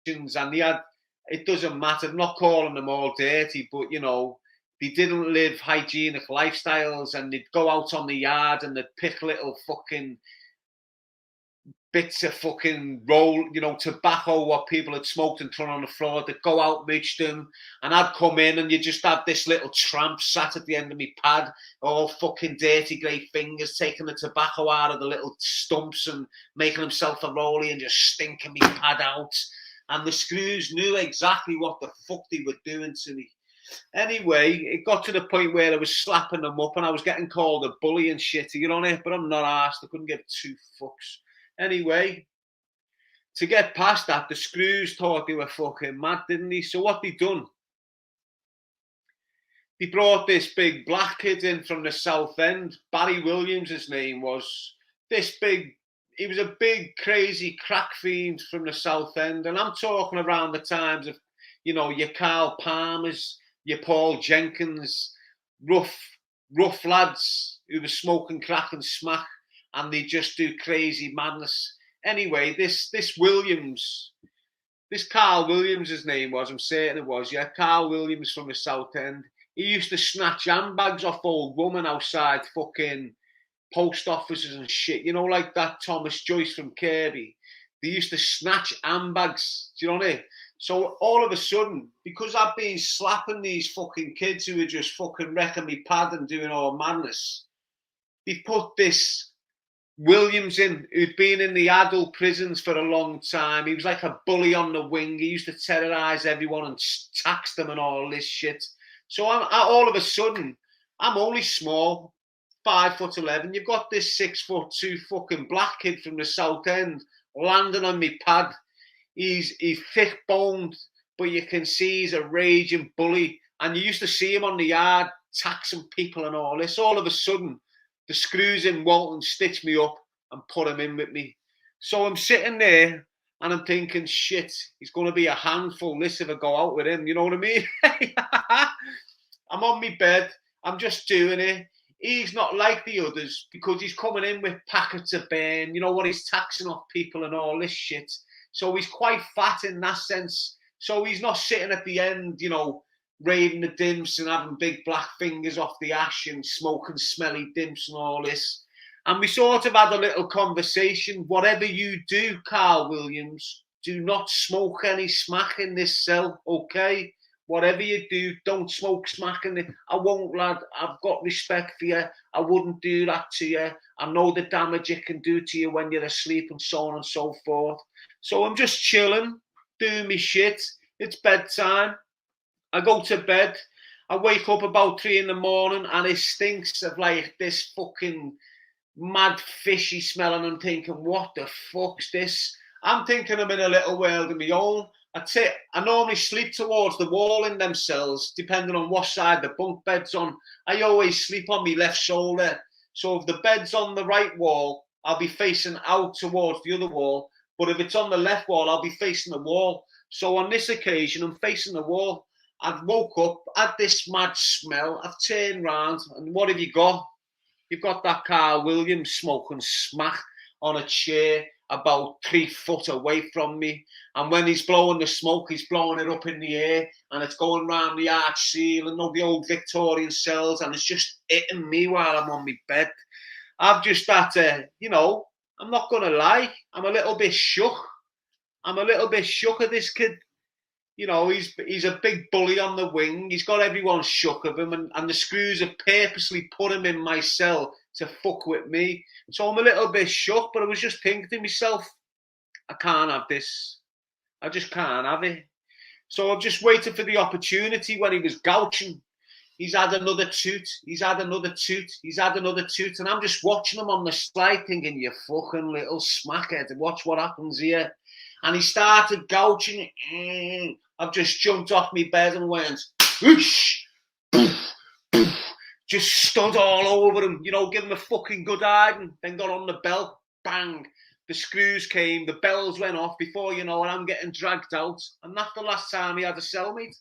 and they had, it doesn't matter, I'm not calling them all dirty, but, you know, they didn't live hygienic lifestyles, and they'd go out on the yard and they'd pick little fucking bits of fucking roll, you know, tobacco, what people had smoked and thrown on the floor. They'd go out, reach them, and I'd come in and you just have this little tramp sat at the end of my pad, all fucking dirty grey fingers, taking the tobacco out of the little stumps and making himself a rollie and just stinking me pad out. And the screws knew exactly what the fuck they were doing to me. Anyway, it got to the point where I was slapping them up and I was getting called a bully and shit, you know, but I'm not arsed. I couldn't give two fucks. Anyway, to get past that, the screws thought they were fucking mad, didn't they? So what they done? They brought this big black kid in from the South End. Barry Williams, his name was. He was a big, crazy crack fiend from the South End. And I'm talking around the times of, you know, your Carl Palmers, your Paul Jenkins, rough lads who were smoking crack and smack. And they just do crazy madness. Anyway, this Williams, this Carl Williams, his name was, I'm certain it was, yeah, Carl Williams from the South End. He used to snatch handbags off old women outside fucking post offices and shit. You know, like that Thomas Joyce from Kirby. They used to snatch handbags, do you know what I mean? So all of a sudden, because I've been slapping these fucking kids who were just fucking wrecking me pad and doing all madness, they put this Williams in, who'd been in the adult prisons for a long time. He was like a bully on the wing. He used to terrorise everyone and tax them and all this shit. So all of a sudden, I'm only small, 5'11". You've got this 6'2" fucking black kid from the South End landing on me pad. He's thick boned, but you can see he's a raging bully. And you used to see him on the yard taxing people and all this. All of a sudden, the screws in Walton stitched me up and put him in with me. So I'm sitting there and I'm thinking, shit, he's going to be a handful, this if I go out with him, you know what I mean? I'm on my bed, I'm just doing it. He's not like the others because he's coming in with packets of burn, you know what, he's taxing off people and all this shit. So he's quite fat in that sense. So he's not sitting at the end, you know, raving the dimps and having big black fingers off the ash and smoking smelly dimps and all this. And we sort of had a little conversation. Whatever you do, Carl Williams, do not smoke any smack in this cell, okay? Whatever you do, don't smoke smack in it. I won't, lad. I've got respect for you. I wouldn't do that to you. I know the damage it can do to you when you're asleep and so on and so forth. So I'm just chilling, doing me shit. It's bedtime. I go to bed, I wake up about 3 a.m. and it stinks of like this fucking mad fishy smell and I'm thinking, what the fuck's this? I'm thinking I'm in a little world of my own. I normally sleep towards the wall in them cells, depending on what side the bunk bed's on. I always sleep on my left shoulder. So if the bed's on the right wall, I'll be facing out towards the other wall. But if it's on the left wall, I'll be facing the wall. So on this occasion, I'm facing the wall. I've woke up, had this mad smell, I've turned round, and what have you got? You've got that Carl Williams smoking smack on a chair about 3 foot away from me. And when he's blowing the smoke, he's blowing it up in the air, and it's going round the arch ceiling, all the old Victorian cells, and it's just hitting me while I'm on my bed. I've just had to, you know, I'm not going to lie, I'm a little bit shook. I'm a little bit shook at this kid. You know, he's a big bully on the wing. He's got everyone shook of him, and the screws have purposely put him in my cell to fuck with me. So I'm a little bit shook, but I was just thinking to myself, I can't have this. I just can't have it. So I've just waited for the opportunity when he was gouching. He's had another toot. He's had another toot. He's had another toot. And I'm just watching him on the slide thinking, you fucking little smackhead. Watch what happens here. And he started gouching. I've just jumped off my bed and went, whoosh, poof, poof, just stood all over him, you know, give him a fucking good hiding, then got on the bell, bang, the screws came, the bells went off, before you know it, I'm getting dragged out, and that's the last time he had a cellmate.